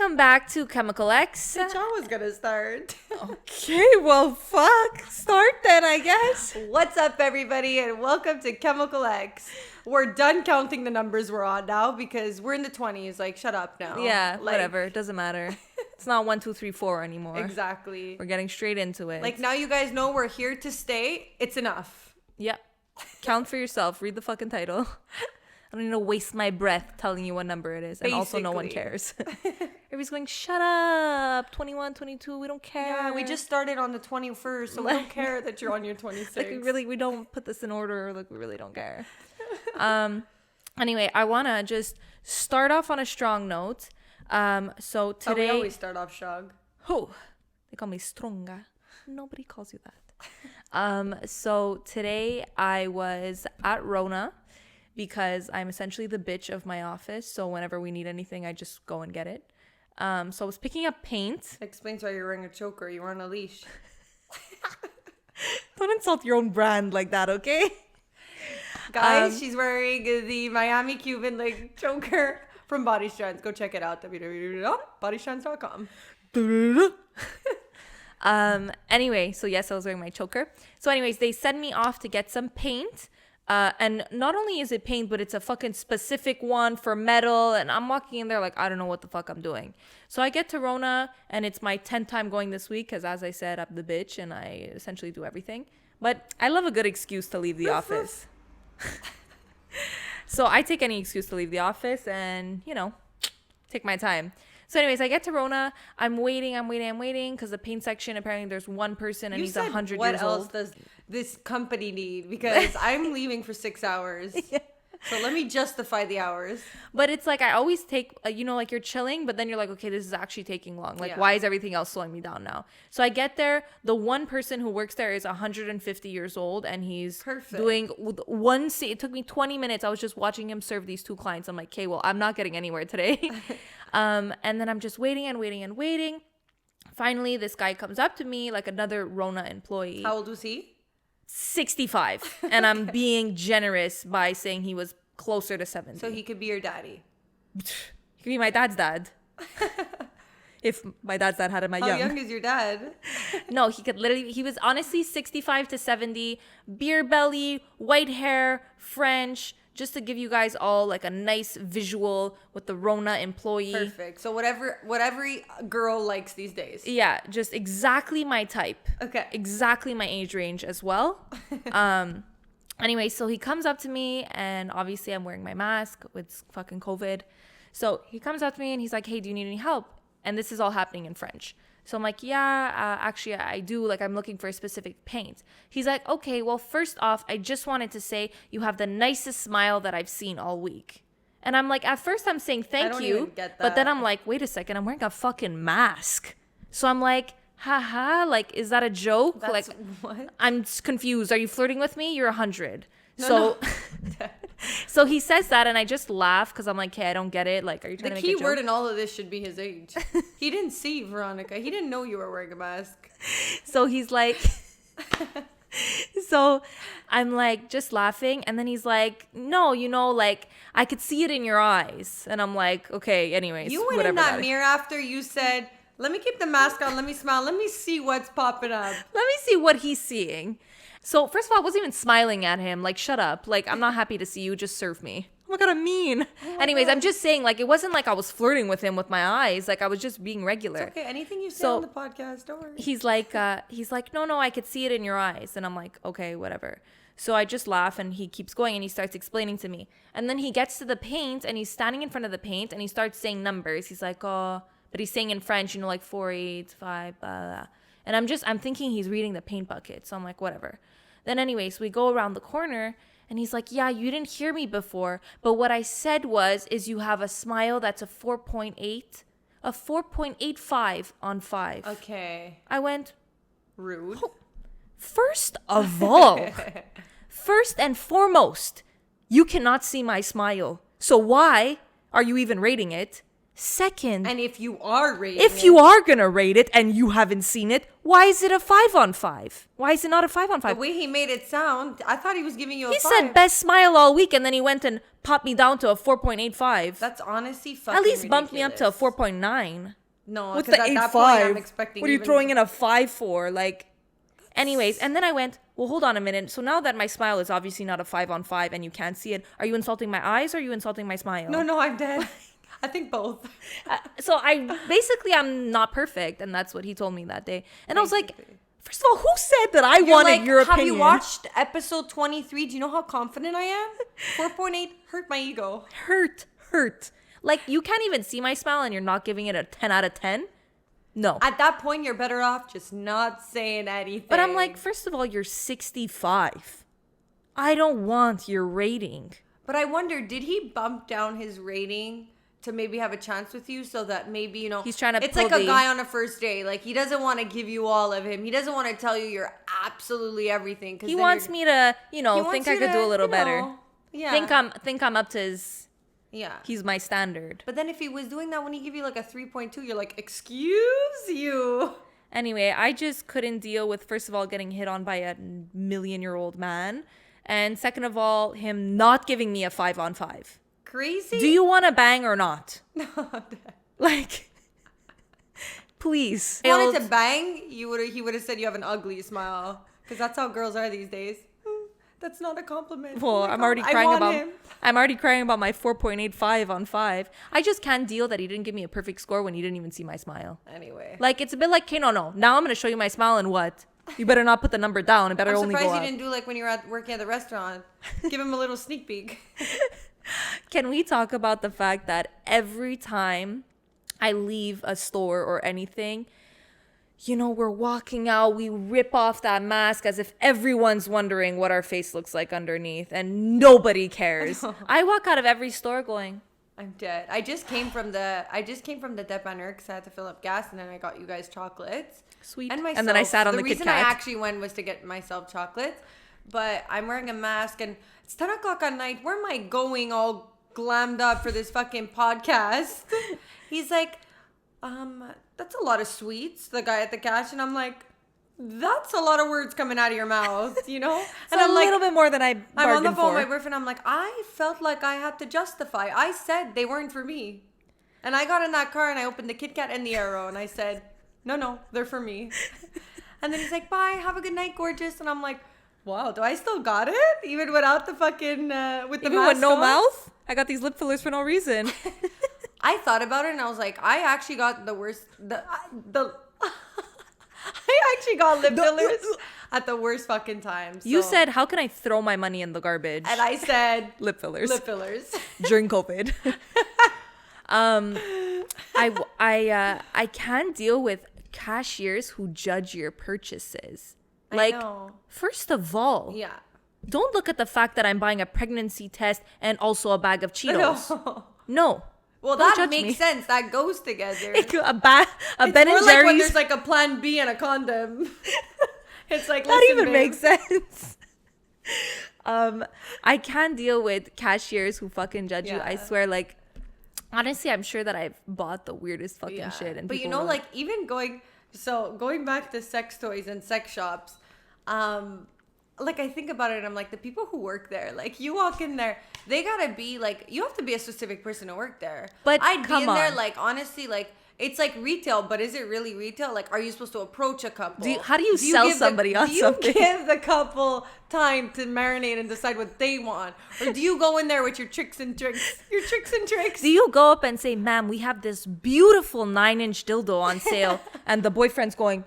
Welcome back to Chemical X. Bitch, I was gonna start. Okay, well, fuck. Start then, I guess. What's up, everybody, and welcome to Chemical X. We're done counting the numbers we're on now because we're in the 20s. Like, shut up now. Yeah, whatever. It doesn't matter. It's not 1, 2, 3, 4 anymore. Exactly. We're getting straight into it. Like, now you guys know we're here to stay. It's enough. Yep. Count for yourself. Read the fucking title. I don't need to waste my breath telling you what number it is. And also no one cares. Everybody's going, shut up. 21, 22, we don't care. Yeah, we just started on the 21st, so we don't care that you're on your 26. Like, we don't put this in order. Like, we really don't care. Anyway, I want to just start off on a strong note. So today... we always start off strong. Oh, they call me stronga. Nobody calls you that. So today I was at Rona because I'm essentially the bitch of my office. So whenever we need anything, I just go and get it. So I was picking up paint. Explains why you're wearing a choker. You were on a leash. Don't insult your own brand like that, okay? Guys, she's wearing the Miami Cuban like choker from Body Strands. Go check it out. www.bodystrands.com. Anyway, so yes, I was wearing my choker. So anyways, they send me off to get some paint. And not only is it paint, but it's a fucking specific one for metal. And I'm walking in there like, I don't know what the fuck I'm doing. So I get to Rona, and it's my 10th time going this week. Because as I said, I'm the bitch, and I essentially do everything. But I love a good excuse to leave the office. So I take any excuse to leave the office and, take my time. So anyways, I get to Rona. I'm waiting because the paint section, apparently there's one person and he's 100 years old. What else does this company need? Because I'm leaving for 6 hours. Yeah. So let me justify the hours. But it's like I always take, like you're chilling, but then you're like, okay, this is actually taking long. Like, why is everything else slowing me down now? So I get there. The one person who works there is 150 years old, and he's doing one scene. It took me 20 minutes. I was just watching him serve these two clients. I'm like, okay, well, I'm not getting anywhere today. And then I'm just waiting. Finally, this guy comes up to me, like another Rona employee. How old was he? 65. And I'm being generous by saying he was closer to 70. So he could be your daddy. He could be my dad's dad. If my dad's dad had him young. How young is your dad? No, he was honestly 65 to 70, beer belly, white hair, French, just to give you guys all like a nice visual with the Rona employee. Perfect. So whatever girl likes these days. Yeah, just exactly my type. Okay. Exactly my age range as well. Anyway, so he comes up to me, and obviously I'm wearing my mask with fucking COVID. So he comes up to me and he's like, hey, do you need any help? And this is all happening in French. So I'm like, yeah, actually I do. Like, I'm looking for a specific paint. He's like, okay, well, first off, I just wanted to say you have the nicest smile that I've seen all week. And I'm like, at first I'm saying thank you. Even get that. But then I'm like, wait a second, I'm wearing a fucking mask. So I'm like, haha, like, is that a joke? That's, like, what? I'm confused. Are you flirting with me? You're 100. No. So he says that, and I just laugh because I'm like, hey, I don't get it. Like, are you trying to make a joke? The key word in all of this should be his age. He didn't see, Veronica. He didn't know you were wearing a mask. So he's like, so I'm like just laughing. And then he's like, no, like I could see it in your eyes. And I'm like, okay, anyways. You went in that mirror after you said, let me keep the mask on. Let me smile. Let me see what's popping up. Let me see what he's seeing. So first of all, I wasn't even smiling at him. Like, shut up. Like, I'm not happy to see you. Just serve me. Oh my God, I'm mean. Anyways, I'm just saying, like, it wasn't like I was flirting with him with my eyes. Like, I was just being regular. It's okay. Anything you say on the podcast, don't worry. He's like, no, I could see it in your eyes. And I'm like, okay, whatever. So I just laugh, and he keeps going, and he starts explaining to me. And then he gets to the paint, and he's standing in front of the paint, and he starts saying numbers. He's like, oh, but he's saying in French, like 4, 8, 5, blah, blah. And I'm thinking he's reading the paint bucket. So I'm like, whatever. Then anyways, we go around the corner, and he's like, yeah, you didn't hear me before, but what I said is you have a smile that's a 4.8, a 4.85 on 5. Okay. I went, rude. Oh, first of all, first and foremost, you cannot see my smile. So why are you even rating it? Second, And if you are rating if you are going to rate it and you haven't seen it, why is it a 5 on 5? Why is it not a 5 on 5? the way he made it sound, I thought he was giving you a He 5. said best smile all week, and then he went and popped me down to a 4.85. That's honestly fucking At least bumped me up to a ridiculous. 4.9. No, What's because the at that point, I'm 8.5? expecting What are you even- throwing in a 5 for? Like, anyways, and then I went, well, hold on a minute. So now that my smile is obviously not a 5 on 5 and you can't see it, are you insulting my eyes or are you insulting my smile? No, I'm dead. I think both. So I'm not perfect, and that's what he told me that day. And I was like, Basically. first of all, who said that I You're wanted like, your have opinion? you watched episode 23? Do you know how confident I am? 4.8 hurt my ego. Hurt. Like, you can't even see my smile and you're not giving it a 10 out of 10? No. At that point, you're better off just not saying anything. But I'm like, first of all, you're 65. I don't want your rating. But I wonder, did he bump down his rating to maybe have a chance with you so that maybe, He's trying to it's pull like a the- guy on a first date. Like, he doesn't want to give you all of him. He doesn't want to tell you you're absolutely everything. He wants me to, he wants think I you could to, do a little better. Yeah. Think I'm up to his, Yeah. he's my standard. But then if he was doing that when he give you like a 3.2, you're like, excuse you. Anyway, I just couldn't deal with, first of all, getting hit on by a million-year-old man. And second of all, him not giving me a 5 on 5. Crazy? Do you want to bang or not? No. Like, please. If you wanted to bang, he would have said you have an ugly smile. Because that's how girls are these days. That's not a compliment. Well, Oh my I'm God, already I crying want about him. I'm already crying about my 4.85 on 5. I just can't deal that he didn't give me a perfect score when he didn't even see my smile. Anyway. Like, it's a bit like, okay, no. Now I'm going to show you my smile and what? You better not put the number down. It better I'm only go surprised you up. didn't do like when you were working at the restaurant. Give him a little sneak peek. Can we talk about the fact that every time I leave a store or anything, we're walking out, we rip off that mask as if everyone's wondering what our face looks like underneath, and nobody cares. I walk out of every store going, I'm dead. I just came from the dépanneur because I had to fill up gas, and then I got you guys chocolates. sweet. And myself. And then I sat on the Kit reason I Kat. actually went was to get myself chocolates, but I'm wearing a mask and it's 10 o'clock at night. Where am I going all glammed up for this fucking podcast? He's like, that's a lot of sweets, the guy at the cash. And I'm like, that's a lot of words coming out of your mouth, And It's I'm a like, little bit more than I I'm on the bargained phone with my for. boyfriend. I'm like, I felt like I had to justify. I said they weren't for me. And I got in that car and I opened the Kit Kat and the Arrow and I said, no, they're for me. And then he's like, bye, have a good night, gorgeous. And I'm like, wow, do I still got it? Even without the fucking, with the Even mask with no on? mouth? I got these lip fillers for no reason. I thought about it and I was like, I actually got the worst, I actually got lip fillers at the worst fucking time. You so- said, how can I throw my money in the garbage? And I said, lip fillers. lip fillers. During COVID. I can't deal with cashiers who judge your purchases. Like, I know. first of all, Yeah. don't look at the fact that I'm buying a pregnancy test and also a bag of Cheetos. No. No. Well, Don't that judge makes me. sense. That goes together. A Ben It's and more like when Jerry's. there's like a plan B and a condom. It's like, That listen, even babe. makes sense. I can't deal with cashiers who fucking judge you. I Yeah. swear, like, honestly, I'm sure that I've bought the weirdest fucking Yeah. shit. And But you people know, were like even going back to sex toys and sex shops, like I think about it and I'm like, the people who work there, like you walk in there, they gotta be like, you have to be a specific person to work there. But I'd come be in there on. like, honestly, like it's like retail, but is it really retail? Like, are you supposed to approach a couple? How do you sell give somebody on something? Do you give the couple time to marinate and decide what they want? Or do you go in there with your tricks and tricks? Do you go up and say, ma'am, we have this beautiful 9-inch dildo on sale, and the boyfriend's going,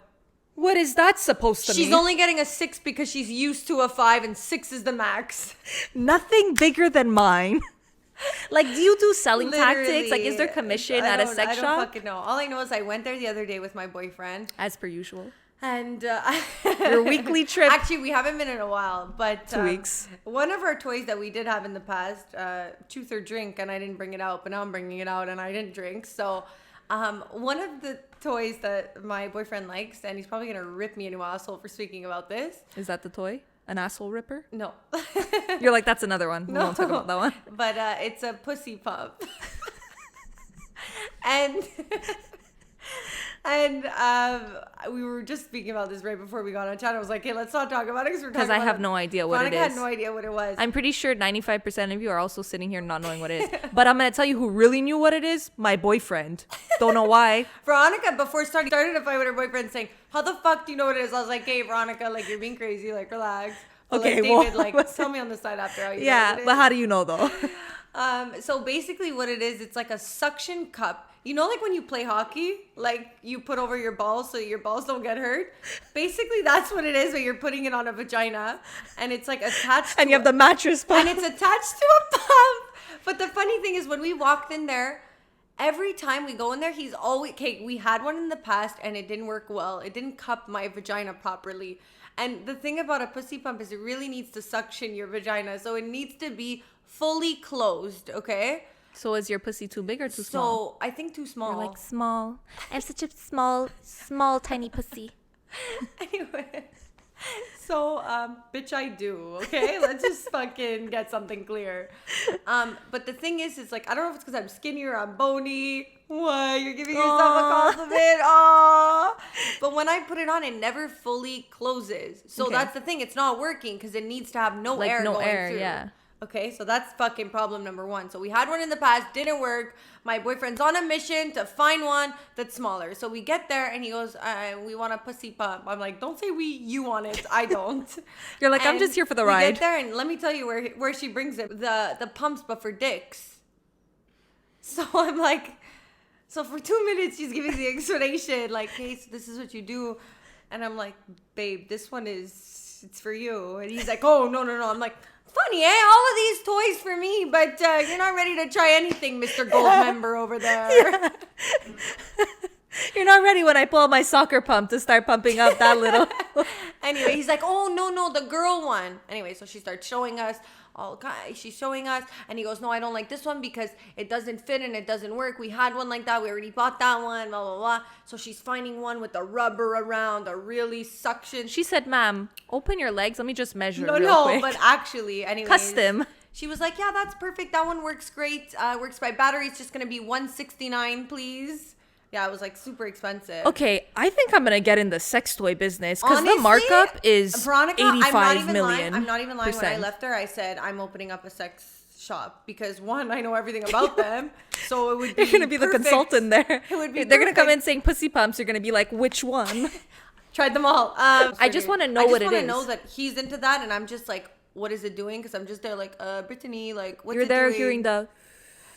what is that supposed to mean? She's only getting a 6 because she's used to a 5 and 6 is the max. Nothing bigger than mine. Like, do you do selling tactics? Literally. Like, is there commission at a sex I shop? don't fucking know. All I know is I went there the other day with my boyfriend. As per usual. And Your weekly trip. Actually, we haven't been in a while, but 2 weeks. One of our toys that we did have in the past, truth or drink, and I didn't bring it out, but now I'm bringing it out, and I didn't drink. So, one of the toys that my boyfriend likes, and he's probably gonna rip me a new asshole for speaking about this. Is that the toy? An asshole ripper? No, You're like, that's another one. We won't talk about that one. but it's a pussy pump. And and we were just speaking about this right before we got on chat. I was like, hey, let's not talk about it because I have no idea what Veronica it is. had no idea what it was. I'm pretty sure 95% of you are also sitting here not knowing what it is. But I'm going to tell you who really knew what it is. My boyfriend. Don't know why. Veronica, before started a fight with her boyfriend saying, how the fuck do you know what it is? I was like, hey, Veronica, like, you're being crazy. Like, relax. But, Okay, like, David, well, like, tell me on the side after how you know Yeah, what it but is. how do you know though? So basically what it is, it's like a suction cup. You know, like when you play hockey, like you put over your balls so your balls don't get hurt. Basically, that's what it is when you're putting it on a vagina, and it's like attached. And you have the mattress pump. and it's attached to a pump. But the funny thing is, when we walked in there, every time we go in there, he's always okay. We had one in the past, and it didn't work well. It didn't cup my vagina properly. And the thing about a pussy pump is it really needs to suction your vagina, so it needs to be fully closed. Okay. So is your pussy too big or too So small? I think too small. You're like small. I have such a small, tiny pussy. Anyway, so bitch, I do. Okay, let's just fucking get something clear. But the thing is, it's like I don't know if it's because I'm skinny or I'm bony. What? You're giving yourself a compliment? Aww. But when I put it on, it never fully closes. So Okay. that's the thing. It's not working because it needs to have no Like air no going air, through. yeah. Okay, so that's fucking problem number one. So we had one in the past, didn't work. My boyfriend's on a mission to find one that's smaller. So we get there and he goes, we want a pussy pump. I'm like, don't say you want it. I don't. You're like, I'm And just here for the we ride. get there and let me tell you where she brings it. The pumps, but for dicks. So I'm like, so for 2 minutes she's giving the explanation like, hey, so this is what you do. And I'm like, babe, this one it's for you. And he's like, oh, no. I'm like, funny, eh? All of these toys for me, but you're not ready to try anything, Mr. Gold member over there. Yeah. You're not ready when I pull out my soccer pump to start pumping up that little. Anyway, he's like, oh, no, the girl one. Anyway, so she starts showing us. She's showing us. And he goes, no, I don't like this one because it doesn't fit and it doesn't work. We had one like that. We already bought that one, blah, blah, blah. So she's finding one with the rubber around, a really suction. She said, ma'am, open your legs. Let me just measure real No, quick. but actually, anyways. Custom. She was like, yeah, that's perfect. That one works great. Works by battery. It's just going to be $169, please. Yeah, it was like super expensive. Okay, I think I'm going to get in the sex toy business because the Honestly, markup is Veronica, 85 million. I'm not even lying. When I left her, I said, I'm opening up a sex shop because one, I know everything about them. So it would be You're going to be perfect. the consultant there. It would be They're going to come perfect. in saying pussy pumps. You're going to be like, which one? Tried them all. I just want to know what it I is. just want to know that he's into that, and I'm just like, what is it doing? Because I'm just there like, Brittany, like, what's You're it there doing? hearing the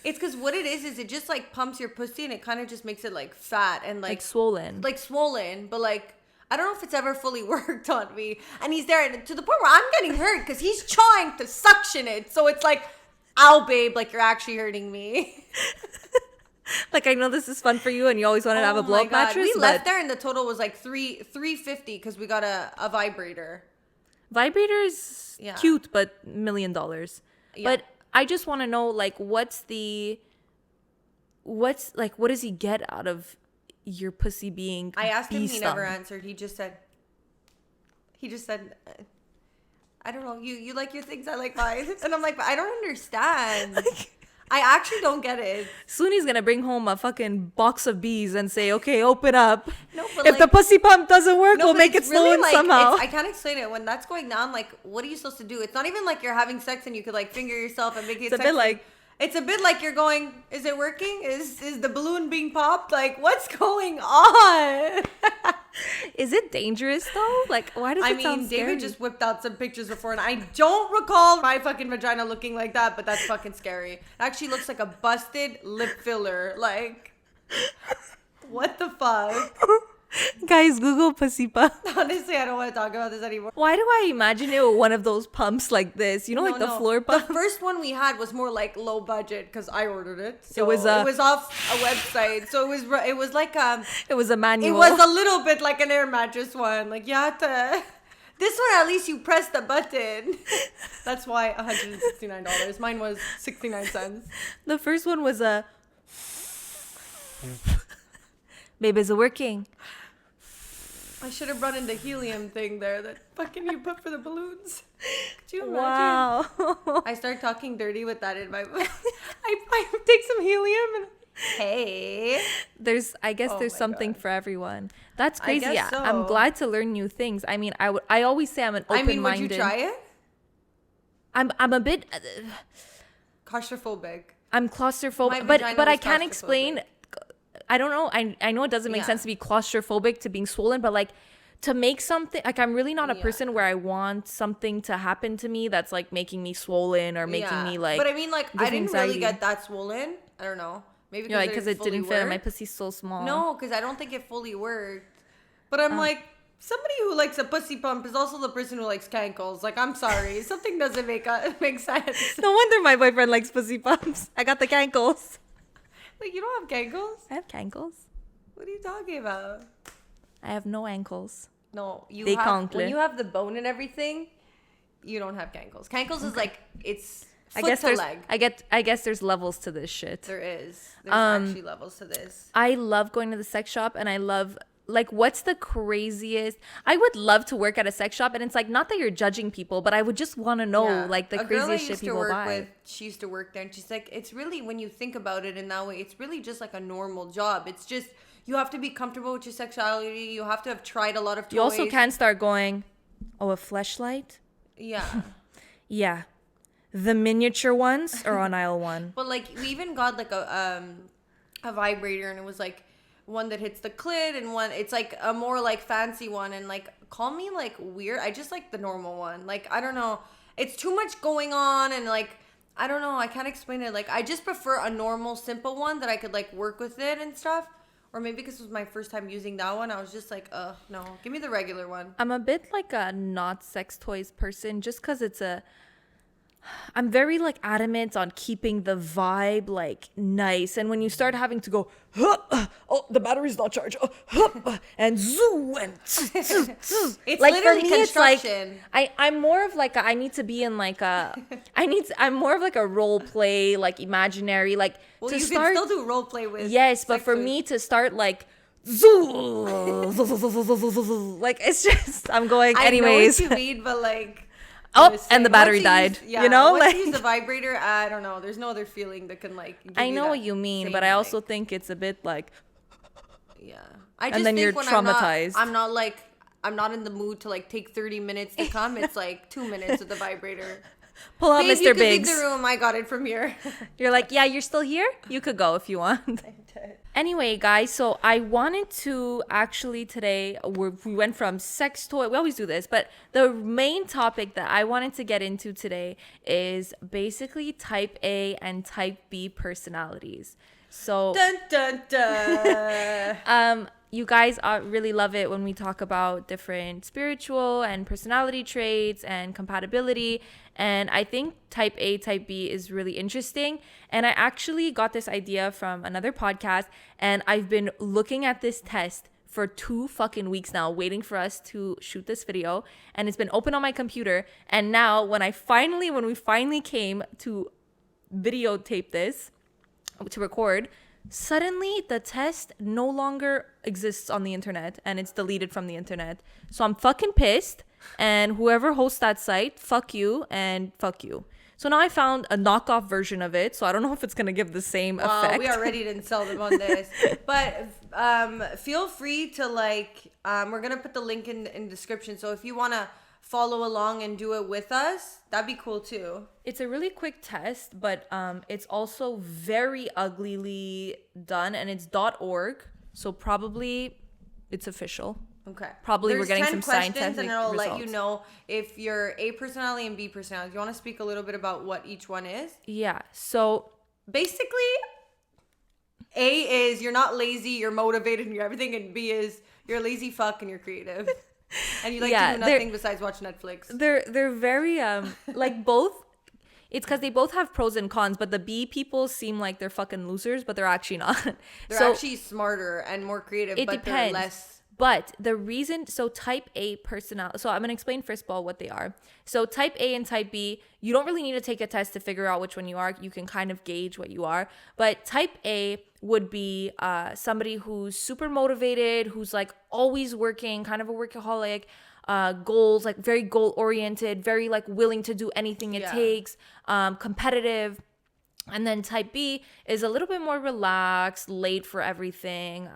It's because what it is it just like pumps your pussy and it kind of just makes it like fat and like swollen. like swollen, but like I don't know if it's ever fully worked on me. And he's there to the point where I'm getting hurt because he's trying to suction it. So it's like, ow, babe, like you're actually hurting me. Like I know this is fun for you and you always wanted to have a my blow up God. mattress. We left there and the total was like $350 because we got a vibrator. Vibrator's Yeah. cute, but $1 million. Yeah. But I just want to know, like, what does he get out of your pussy being I asked him, he bee never stung? answered. He just said, I don't know, you like your things, I like mine. And I'm like, but I don't understand. I actually don't get it. Soon he's gonna bring home a fucking box of bees and say, okay, open up. No, but If the like- pussy pump doesn't work, we'll but make it it's slow really in like, somehow. I can't explain it. When that's going down, like, what are you supposed to do? It's not even like you're having sex and you could like finger yourself and make it It's a bit sexy. like- It's a bit like you're going, is it working? Is the balloon being popped? Like, what's going on? Is it dangerous though? Like, why does it sound scary? David just whipped out some pictures before, and I don't recall my fucking vagina looking like that, but that's fucking scary. It actually looks like a busted lip filler. Like, what the fuck? Guys, Google pussy pump. Honestly, I don't want to talk about this anymore. Why do I imagine it with one of those pumps like this? You know, like the floor pump? The first one we had was more like low budget because I ordered it. So It was off a website. So it was like It was a manual. it was a little bit like an air mattress one. Like you had to. This one at least you press the button. That's why $169. Mine was 69 cents. The first one was a. Babe, is it working? I should have brought in the helium thing there that fucking you put for the balloons. Could you imagine? Wow. I start talking dirty with that in my I take some helium and Hey. I guess Oh there's my something God. for everyone. That's I crazy. guess Yeah, so. I'm glad to learn new things. I mean, I always say I'm an I mean, open-minded. would you try it? I'm a bit Claustrophobic. I'm My claustrophobic, vagina but I was can't explain. claustrophobic. I don't know. I know it doesn't make Yeah. sense to be claustrophobic to being swollen, but like to make something like I'm really not a Yeah. person where I want something to happen to me that's like making me swollen or making me like. But I mean, like, I gives me didn't really anxiety. get that swollen. I don't know. Maybe Yeah, like because because it fully didn't fit and my worked. pussy's so small. No, because I don't think it fully worked. But I'm like, somebody who likes a pussy pump is also the person who likes cankles. Like, I'm sorry, something doesn't make sense. No wonder my boyfriend likes pussy pumps. I got the cankles. Like, you don't have cankles? I have cankles. What are you talking about? I have no ankles. No, you They have cankle. when you have the bone and everything. You don't have cankles. Cankles is like it's I foot guess to there's leg. I guess there's levels to this shit. There is. There's actually levels to this. I love going to the sex shop and I love like what's the craziest I would love to work at a sex shop and it's like not that you're judging people, but I would just want to know Yeah. like the A girl I craziest shit used to people work buy. with, she used to work there, and she's like, it's really when you think about it in that way, it's really just like a normal job. It's just you have to be comfortable with your sexuality. You have to have tried a lot of toys. You also can start going, oh, a fleshlight? Yeah. Yeah. The miniature ones or on aisle one? But like we even got like a vibrator, and it was like one that hits the clit, and one it's like a more like fancy one, and like call me like weird. I just like the normal one. Like I don't know, it's too much going on, and like I don't know, I can't explain it. Like I just prefer a normal, simple one that I could like work with it and stuff. Or maybe because it was my first time using that one, I was just like, no, give me the regular one. I'm a bit like a not sex toys person just because I'm very like adamant on keeping the vibe like nice, and when you start having to go, oh, the battery's not charged, and zoo and It's like literally for me, it's like construction. I'm more of like I need to be in like I'm more of like a role play like imaginary like Well, to you start can still do role play with. yes, but sex for toys. me to start like zoo like it's just I'm going anyways. I know what you mean, but like. Oh, just and the saying, battery once died. You know, once like you use the vibrator, I don't know. There's no other feeling that can like. Give I know that what you mean, same, but I also like, think it's a bit like yeah. I and just then think you're when traumatized. I'm not in the mood to like take 30 minutes to come. It's like 2 minutes with the vibrator. pull out Babe, Mr. you can leave Biggs. the room. I got it from here. You're like, yeah, you're still here? You could go if you want. Anyway, guys, so I wanted to actually today, we went from sex toy, we always do this, but the main topic that I wanted to get into today is basically type A and type B personalities. So, Dun dun dun. you guys really love it when we talk about different spiritual and personality traits and compatibility. And I think type A, type B is really interesting. And I actually got this idea from another podcast. And I've been looking at this test for 2 fucking weeks now, waiting for us to shoot this video. And it's been open on my computer. And now when we finally came to videotape this, to record, suddenly the test no longer exists on the internet and it's deleted from the internet. So I'm fucking pissed, and whoever hosts that site, fuck you and fuck you. So now I found a knockoff version of it, so I don't know if it's gonna give the same effect. We already didn't sell them on this, but feel free to like. We're gonna put the link in the description, so if you wanna follow along and do it with us, that'd be cool too. It's a really quick test, but it's also very uglily done, and it's .org, so probably it's official. Okay. Probably There's we're getting 10 some questions, scientific and it'll let you results. know if you're A personality and B personality. Do you want to speak a little bit about what each one is? Yeah. So Basically, A is you're not lazy, you're motivated, and you're everything, and B is you're a lazy fuck and you're creative, and you like Yeah, to do nothing besides watch Netflix. they're very like both. It's because they both have pros and cons, but the B people seem like they're fucking losers, but they're actually not. They're actually smarter and more creative, it but depends. they're less. But the reason, so type A personality, so I'm going to explain first of all what they are. So type A and type B, you don't really need to take a test to figure out which one you are. You can kind of gauge what you are. But type A would be somebody who's super motivated, who's like always working, kind of a workaholic, goals, like very goal oriented, very like willing to do anything it takes, competitive. And then type B is a little bit more relaxed, late for everything,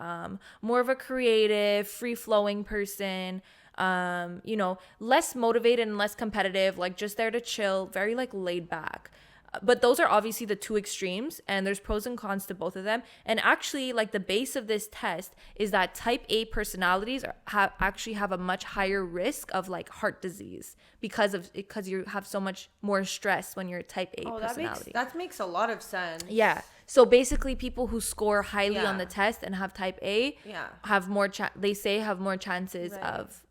more of a creative, free-flowing person, less motivated and less competitive, like just there to chill, very like laid back. But those are obviously the two extremes, and there's pros and cons to both of them. And actually, like the base of this test is that type A personalities actually have a much higher risk of like heart disease because you have so much more stress when you're a type A personality. That makes a lot of sense. Yeah. So basically, people who score highly on the test and have type A have more have more chances of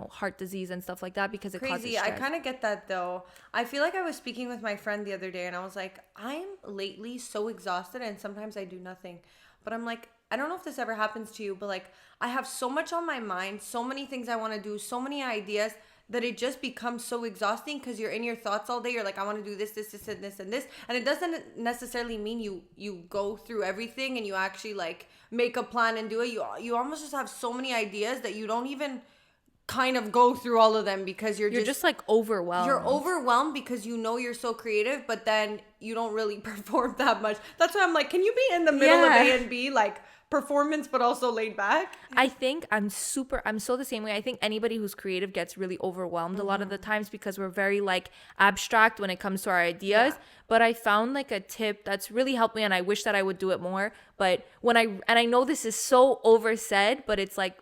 heart disease and stuff like that because it causes stress. I kind of get that though. I feel like I was speaking with my friend the other day and I was like, I'm lately so exhausted and sometimes I do nothing. But I'm like, I don't know if this ever happens to you, but like I have so much on my mind, so many things I want to do, so many ideas that it just becomes so exhausting because you're in your thoughts all day. You're like, I want to do this, this, this, and this, and this. And it doesn't necessarily mean you go through everything and you actually like make a plan and do it. You almost just have so many ideas that you don't even kind of go through all of them because you're just like overwhelmed. You're overwhelmed because you're so creative, but then you don't really perform that much. That's why I'm like, can you be in the middle of A and B, like performance but also laid back? I think I'm so the same way. I think anybody who's creative gets really overwhelmed a lot of the times because we're very like abstract when it comes to our ideas. But I found like a tip that's really helped me, and I wish that I would do it more. But I know this is so oversaid, but it's like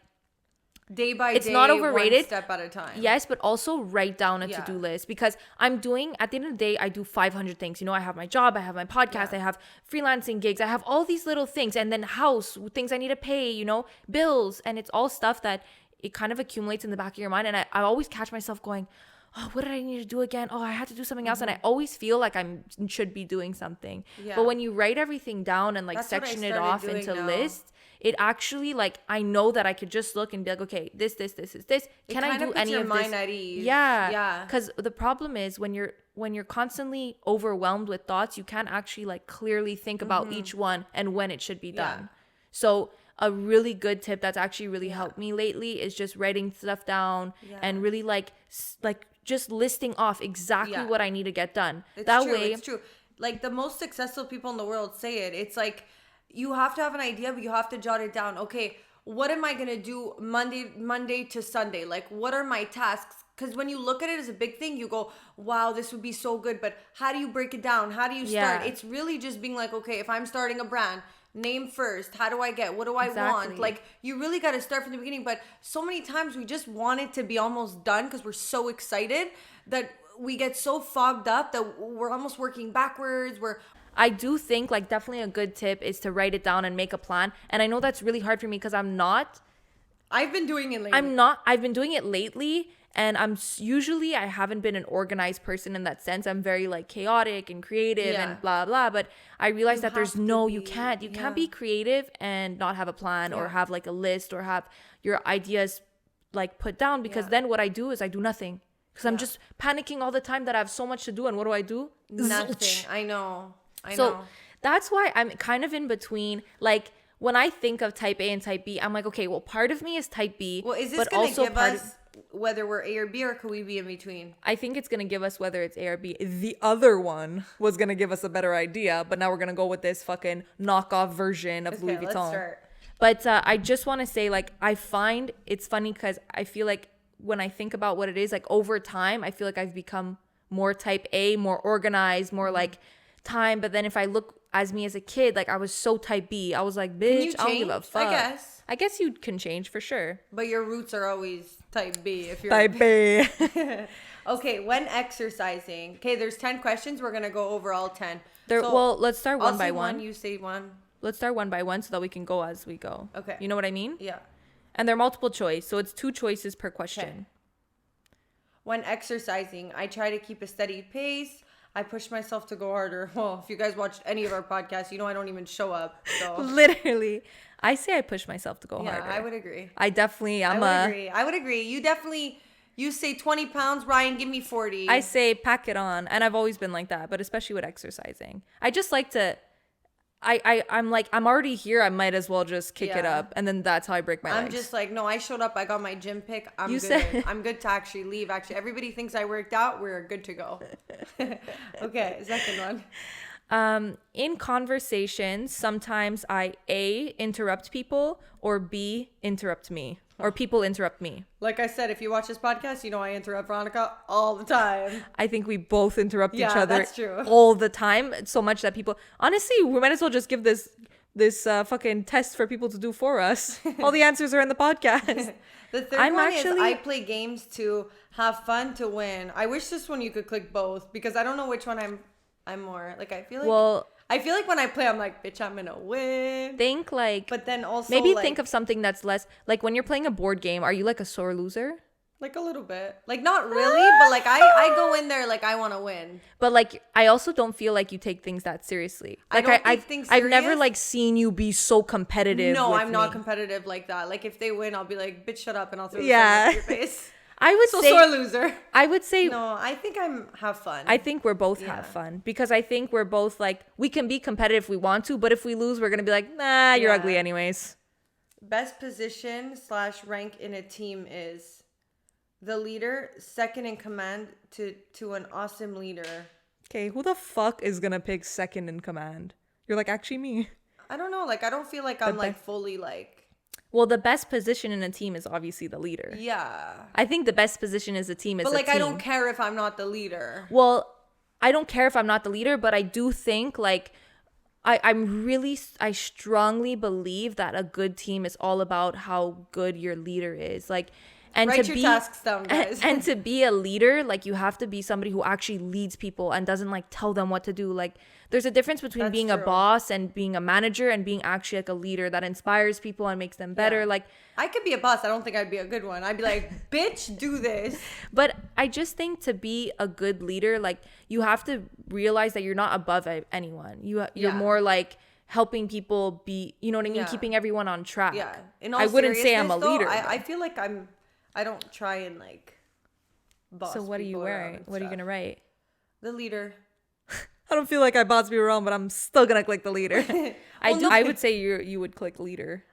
day by it's day, not overrated, one step at a time. Yes, but also write down a to-do list, because at the end of the day, I do 500 things. I have my job, I have my podcast, I have freelancing gigs, I have all these little things, and then house things I need to pay, bills, and it's all stuff that it kind of accumulates in the back of your mind. And I always catch myself going, oh, what did I need to do again? Oh, I had to do something else. And I always feel like I should be doing something. But when you write everything down and like section it off into lists, it actually, like, I know that I could just look and be like, okay, this is this. Can I do any of this? It kind of puts your mind at ease. Yeah. Because the problem is when you're constantly overwhelmed with thoughts, you can't actually like clearly think about each one and when it should be done. So a really good tip that's actually really helped me lately is just writing stuff down and really like just listing off exactly what I need to get done. It's true. Like the most successful people in the world say it. It's like, you have to have an idea, but you have to jot it down. Okay, what am I going to do Monday to Sunday? Like, what are my tasks? Because when you look at it as a big thing, you go, wow, this would be so good. But how do you break it down? How do you start? It's really just being like, okay, if I'm starting a brand, name first. How do I get? What do I want? Like, you really got to start from the beginning. But so many times we just want it to be almost done because we're so excited that we get so fogged up that we're almost working backwards. I do think like definitely a good tip is to write it down and make a plan. And I know that's really hard for me because I've been doing it lately. And I haven't been an organized person in that sense. I'm very like chaotic and creative and blah, blah. But I realized that you can't be creative and not have a plan or have like a list or have your ideas like put down, because then what I do is I do nothing. Because I'm just panicking all the time that I have so much to do. And what do? Nothing. I know. So that's why I'm kind of in between. Like when I think of type A and type B, I'm like, okay, well, part of me is type B. Well, is this going to give us whether we're A or B, or could we be in between? I think it's going to give us whether it's A or B. The other one was going to give us a better idea, but now we're going to go with this fucking knockoff version of Louis Vuitton. Let's start. But I just want to say, like, I find it's funny because I feel like when I think about what it is, like over time, I feel like I've become more type A, more organized, more like time. But then if I look as me as a kid, like I was so type B. I was like, bitch, I don't give a fuck. I guess you can change for sure. But your roots are always type B if you're type B. Okay, when exercising. Okay, there's 10 questions. We're gonna go over all 10. Well, let's start one by one. You say one. Let's start one by one so that we can go as we go. Okay. You know what I mean? Yeah. And they're multiple choice, so it's 2 choices per question. Okay. When exercising, I try to keep a steady pace. I push myself to go harder. Well, if you guys watched any of our podcasts, you know I don't even show up. So literally, I say I push myself to go harder. Yeah, I would agree. I would agree. You say 20 pounds, Ryan, give me 40. I say pack it on, and I've always been like that, but especially with exercising. I just like to. I'm like, I'm already here. I might as well just kick it up. And then that's how I break my legs. I'm just like, no, I showed up. I got my gym pick. I'm good. I'm good to actually leave. Actually, everybody thinks I worked out. We're good to go. Okay, second one. In conversations, sometimes I A, interrupt people, or B, interrupt me, or people interrupt me. Like I said, if you watch this podcast, you know I interrupt Veronica all the time. I think we both interrupt each other that's true. all the time, so much that people, honestly, we might as well just give this fucking test for people to do for us. All the answers are in the podcast. The third one is I play games to have fun to win. I wish this one you could click both because I don't know which one I'm more like. I feel like when I play, I'm like, bitch, I'm gonna win. Think like, but then also maybe think of something that's less like when you're playing a board game. Are you like a sore loser? Like a little bit, like not really, but like I go in there like I want to win. But like I also don't feel like you take things that seriously. Like I've never like seen you be so competitive. No, with I'm not me. competitive like that. Like if they win, I'll be like, bitch, shut up, and I'll throw the Yeah. in your face. I would So say sore loser. I would say No, I think I'm have fun. I think we're both have fun because I think we're both like we can be competitive if we want to, but if we lose, we're gonna be like, nah, you're ugly anyways. Best position / rank in a team is the leader, second in command to an awesome leader. Okay, who the fuck is gonna pick second in command? You're like, actually me. I don't know. Like I don't feel like I'm like fully like. Well, the best position in a team is obviously the leader. Yeah. I think the best position as a team is. But like a team. I don't care if I'm not the leader. Well, I don't care if I'm not the leader, but I do think like I strongly believe that a good team is all about how good your leader is. Like, and Write to your be tasks down, guys. and to be a leader, like you have to be somebody who actually leads people and doesn't like tell them what to do. Like there's a difference between That's being true. a boss and being a manager and being actually like a leader that inspires people and makes them better. Yeah. Like I could be a boss. I don't think I'd be a good one. I'd be like, bitch, do this. But I just think to be a good leader, like you have to realize that you're not above anyone. You're more like helping people be, you know what I mean? Yeah. Keeping everyone on track. Yeah. In all I wouldn't say I'm a seriousness, leader. though, I feel like I don't try and like boss. So what are you people around wearing? and What are you stuff. going to write? The leader. I don't feel like I boss people around, but I'm still going to click the leader. I would say you would click leader.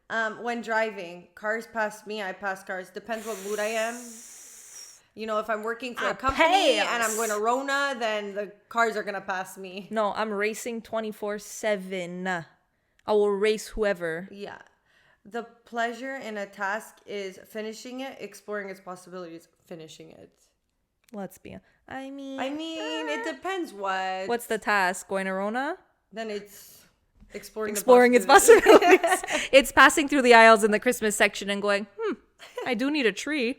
When driving, cars pass me, I pass cars. Depends what mood I am. You know, if I'm working for a company and I'm going to Rona, then the cars are going to pass me. No, I'm racing 24/7. I will race whoever. Yeah. The pleasure in a task is finishing it, exploring its possibilities, finishing it. Let's be. I mean, it depends what. What's the task? Going to Rona? Then it's exploring its possibilities. It's passing through the aisles in the Christmas section and going, I do need a tree.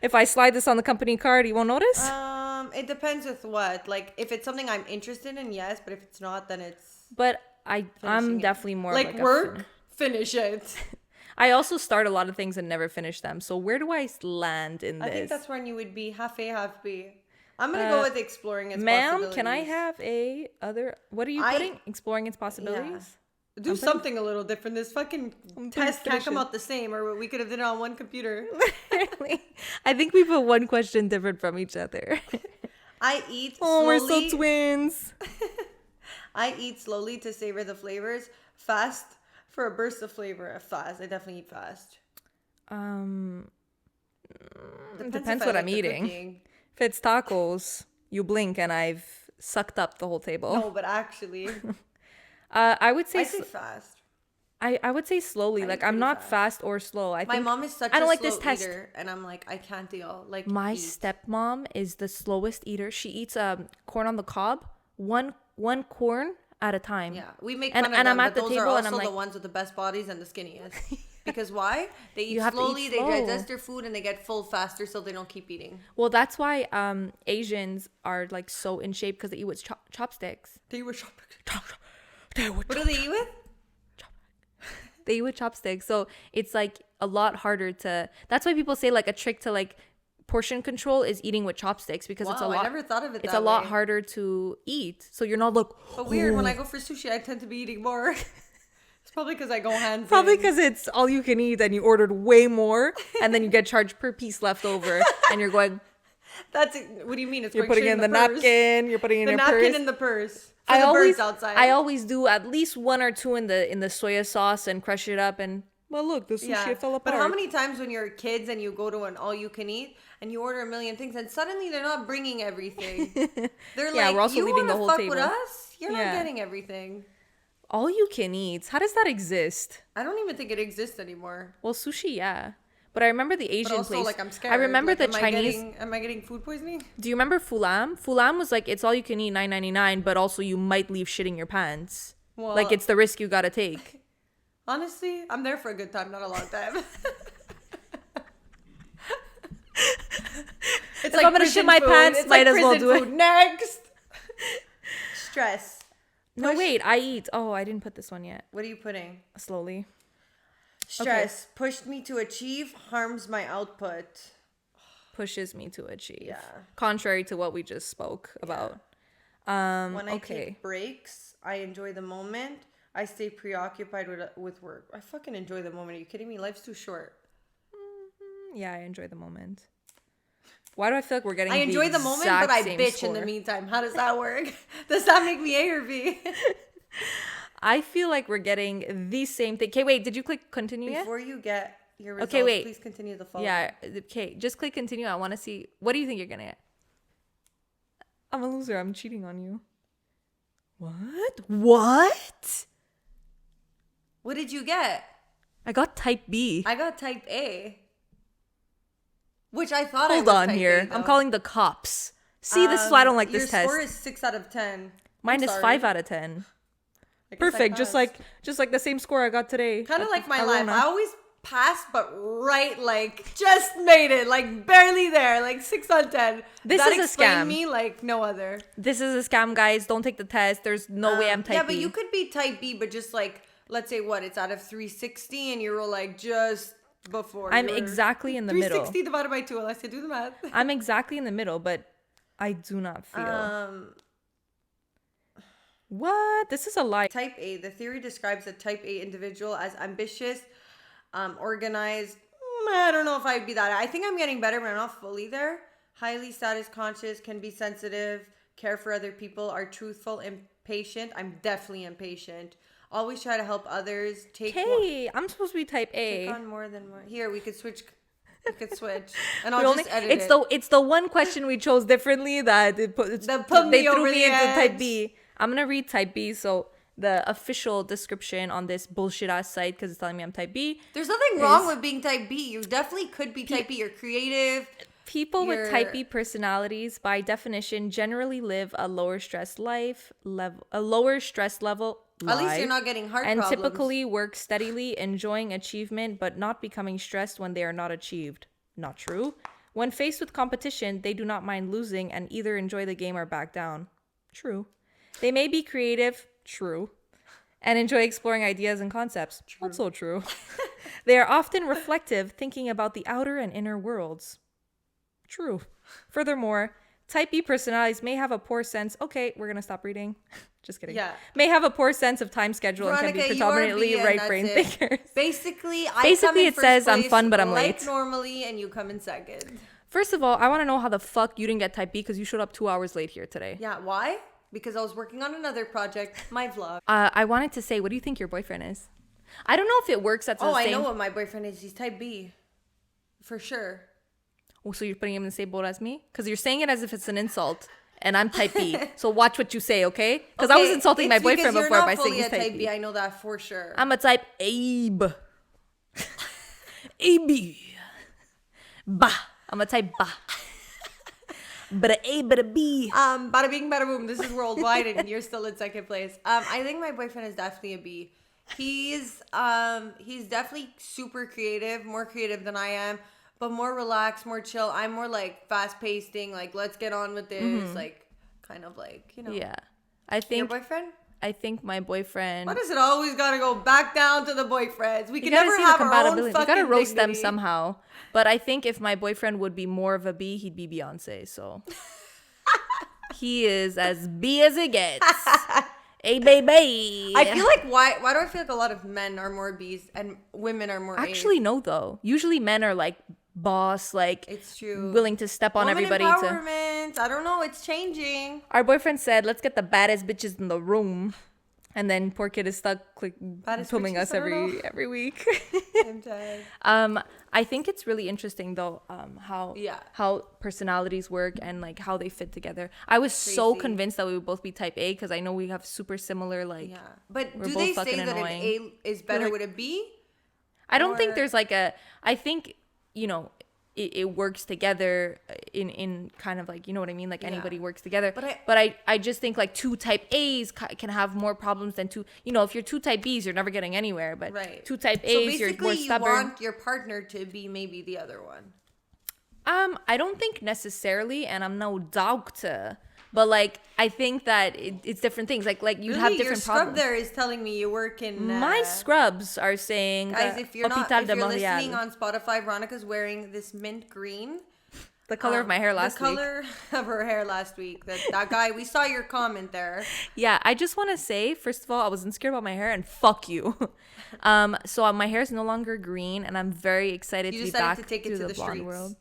If I slide this on the company card, you won't notice? It depends with what. Like, if it's something I'm interested in, yes. But if it's not, then it's... But I'm definitely more like work, finish it. I also start a lot of things and never finish them. So where do I land in this? I think that's when you would be half A, half B. I'm going to go with exploring its ma'am, possibilities. can I have what are you putting? Exploring its possibilities? Yeah. Do something a little different. This fucking test can't come out the same, or we could have done it on one computer. I think we put one question different from each other. I eat slowly. We're still twins. I eat slowly to savor the flavors. Fast for a burst of flavor. Fast. I definitely eat fast. Depends what I'm eating. Cooking. If it's tacos, you blink and I've sucked up the whole table. No, but actually... I would say... I say fast. I would say slowly. Like, I'm not fast or slow. My mom is such I don't a like slow this test. eater, and I'm like, I can't deal. Like, my stepmom is the slowest eater. She eats corn on the cob, one corn at a time. Yeah, we make fun of them, I'm at but the those table are and also I'm like, the ones with the best bodies and the skinniest. Because why? They eat You have to eat slowly, they slow. digest their food, and they get full faster, so they don't keep eating. well, that's why Asians are like so in shape because they eat with chopsticks. They eat with chopsticks. What do they eat with? They eat with chopsticks, so it's like a lot harder to. That's why people say like a trick to like portion control is eating with chopsticks because it's a lot. I never thought of it. It's that a lot way. harder to eat, so you're not like. But weird. When I go for sushi, I tend to be eating more. It's probably because I go hands. Probably because it's all you can eat and you ordered way more, and then you get charged per piece left over, and you're going. That's what do you mean? You're putting in the napkin. You're putting in your purse. The napkin in the purse. For the birds outside. I always do at least one or two in the soya sauce and crush it up and. Well, look, the sushi fell apart. But how many times when you're kids and you go to an all-you-can-eat and you order a million things and suddenly they're not bringing everything? They're like, we're also you leaving the wanna whole fuck table. with us? You're not getting everything. All you can eat. How does that exist? I don't even think it exists anymore. Well, sushi, yeah. But I remember the Asian But also, place. like, I'm scared. I remember like, the Chinese. Am I getting food poisoning? Do you remember Fulam? Fulam was like, it's all you can eat, $9.99, but also you might leave shitting your pants. Well, Like, it's the risk you gotta take. Honestly, I'm there for a good time, not a long time. If I'm gonna shit my pants, it's might like as well prison do food. it. Next. Stress. No, wait, I eat. Oh, I didn't put this one yet. What are you putting? Slowly. Stress pushed me to achieve, harms my output. Pushes me to achieve. Yeah. Contrary to what we just spoke about. When I take breaks, I enjoy the moment. I stay preoccupied with work. I fucking enjoy the moment. Are you kidding me? Life's too short. Yeah, I enjoy the moment. Why do I feel like we're getting I enjoy the moment, but I bitch in the meantime. How does that work? Does that make me A or B? I feel like we're getting the same thing. Okay, wait, did you click continue yet? Before you get your results, Okay, wait. please continue the follow. Yeah, okay, just click continue. I want to see. What do you think you're gonna get? I'm a loser. I'm cheating on you. What? What? What did you get? I got type B. I got type A. Which I thought Hold I was on type here. A, I'm though. calling the cops. See, this is why I don't like your this test. Your score is 6 out of 10. Mine is 5 out of 10. Perfect. Just like the same score I got today. Kind of like my Alona. life. I always pass, but right, like just made it, like barely there, like 6 on 10. This that is a explained scam. Me like no other. This is a scam, guys. Don't take the test. There's no way I'm type Yeah, B. but you could be type B, but just like let's say what it's out of 360, and you're like just before. I'm exactly in the middle. 360 divided by 2. Alessia, do the math. I'm exactly in the middle, but I do not feel. What? This is a lie. Type A. The theory describes a type A individual as ambitious, organized. I don't know if I'd be that. I think I'm getting better, but I'm not fully there. Highly status conscious, can be sensitive, care for other people, are truthful, impatient. I'm definitely impatient. Always try to help others. Okay, I'm supposed to be type A. Take on more than one. Here, we could switch. We could switch, and I'll just edit it. It's the one question we chose differently that they threw me into type B. I'm gonna read type B. So the official description on this bullshit ass site, because it's telling me I'm type B. There's nothing wrong with being type B. You definitely could be type B. You're creative. People with type B personalities, by definition, generally live a lower stress level. At least you're not getting heart and problems. typically work steadily, enjoying achievement, but not becoming stressed when they are not achieved. Not true. When faced with competition, they do not mind losing and either enjoy the game or back down. True. They may be creative. True. And enjoy exploring ideas and concepts. True. Also true. They are often reflective, thinking about the outer and inner worlds. True. Furthermore, type B personalities may have a poor sense. Okay, we're gonna stop reading. Just kidding. Yeah. May have a poor sense of time schedule Veronica, and can be predominantly right brain thinkers. Basically, it says I'm fun, but I'm late. Like normally, and you come in second. First of all, I want to know how the fuck you didn't get type B because you showed up 2 hours late here today. Yeah, why? Because I was working on another project, my vlog. I wanted to say, what do you think your boyfriend is? I don't know if it works at the same... I know what my boyfriend is. He's type B. For sure. Oh, so you're putting him in the same boat as me? Because you're saying it as if it's an insult. And I'm type B. So watch what you say, okay? Because I was insulting my boyfriend before by saying he's type B. I know that for sure. I'm a type Abe. A-B. Bah. I'm a type bah. But a A, but a B. Bada bing, bada boom. This is worldwide, and you're still in second place. I think my boyfriend is definitely a B. He's definitely super creative, more creative than I am, but more relaxed, more chill. I'm more like fast pacing, like let's get on with this, like kind of like, you know. Yeah, I think your boyfriend. I think my boyfriend. Why does it always gotta go back down to the boyfriends? We can never have our own fucking You gotta roast dignity. them somehow. But I think if my boyfriend would be more of a B, he'd be Beyonce. So he is as B as it gets. Hey, baby. I feel like why do I feel like a lot of men are more B's and women are more Actually, A's? no, though. Usually men are like boss, like It's true. willing to step on Woman everybody. empowerment. I don't know. It's changing. Our boyfriend said, let's get the baddest bitches in the room. And then poor kid is stuck filming us every week. I'm dead. I think it's really interesting though, how personalities work and like how they fit together. I was so convinced that we would both be type A because I know we have super similar like. Yeah, but do they say that annoying. An A is better with a B? I don't think there's like a. I think it works together in kind of like, you know what I mean, like anybody works together, but I just think like 2 type A's can have more problems than 2, if you're 2 type B's you're never getting anywhere, but 2 type A's you're more stubborn. You want your partner to be maybe the other one. I don't think necessarily, and I'm no doctor, but like I think that it's different things. Like you'd have different problems. Your scrub there is telling me you work in. My scrubs are saying. Guys, if you're listening on Spotify, Veronica's wearing this mint green. The color of my hair last week. The color of her hair last week. That guy, we saw your comment there. Yeah, I just want to say, first of all, I was insecure about my hair, and fuck you. So my hair is no longer green, and I'm very excited to be back to the blonde world.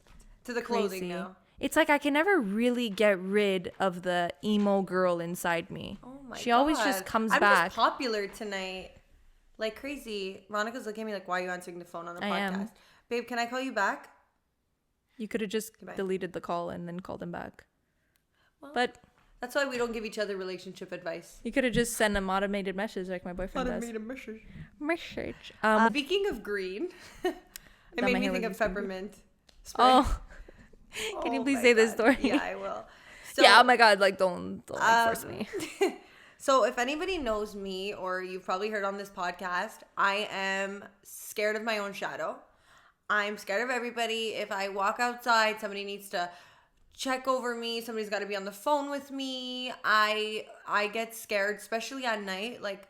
To the clothing now. It's like I can never really get rid of the emo girl inside me. Oh my god. She always just comes back. I'm just popular tonight. Like crazy. Veronica's looking at me like, why are you answering the phone on the podcast? Babe, can I call you back? You could have just deleted the call and then called him back. Well, but that's why we don't give each other relationship advice. You could have just sent an automated message like my boyfriend does. Automated message. Speaking of green, it made me think of peppermint spray. Oh. Can you please say this story? Yeah, I will. So, oh my god, like don't force me. So if anybody knows me, or you've probably heard on this podcast, I am scared of my own shadow. I'm scared of everybody. If I walk outside, somebody needs to check over me. Somebody's got to be on the phone with me. I get scared, especially at night. Like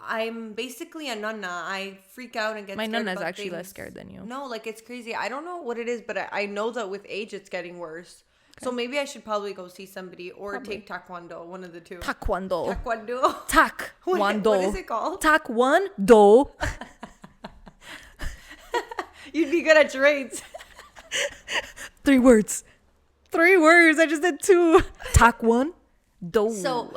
I'm basically a nonna. I freak out and get scared. My nonna's actually things. less scared than you. No, like it's crazy. I don't know what it is, but I know that with age it's getting worse. Okay. So maybe I should probably go see somebody or take taekwondo, one of the two. Taekwondo. What is it called? Taekwondo. You'd be good at charades. 3 words. I just did 2. Taekwondo. So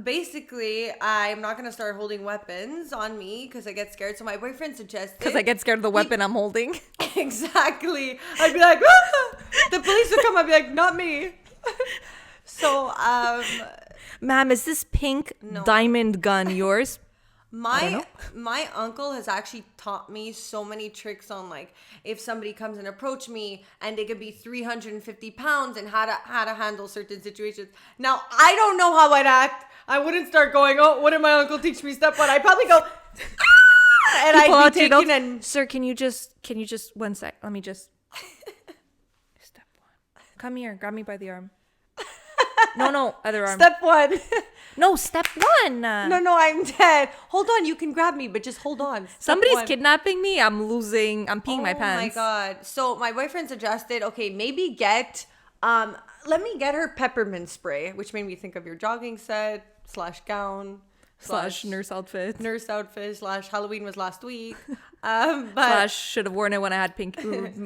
basically, I'm not gonna start holding weapons on me because I get scared. So my boyfriend suggested, because I get scared of the weapon I'm holding. Exactly. I'd be like, ah! The police would come. I'd be like, not me. So, ma'am, is this pink diamond gun yours? My uncle has actually taught me so many tricks on like if somebody comes and approach me and they could be 350 pounds and how to handle certain situations. Now I don't know how I'd act. I wouldn't start going, oh, what did my uncle teach me? Step 1. I'd probably go, and I'd be taking and sir, can you just 1 sec? Let me just step 1. Come here, grab me by the arm. No, other arm. Step 1. No, step 1. No, I'm dead. Hold on, you can grab me, but just hold on. Somebody's kidnapping me. I'm peeing my pants. Oh my god. So my boyfriend suggested, okay, maybe let me get her peppermint spray, which made me think of your jogging set / gown / nurse outfit / Halloween was last week. But should have worn it when I had pink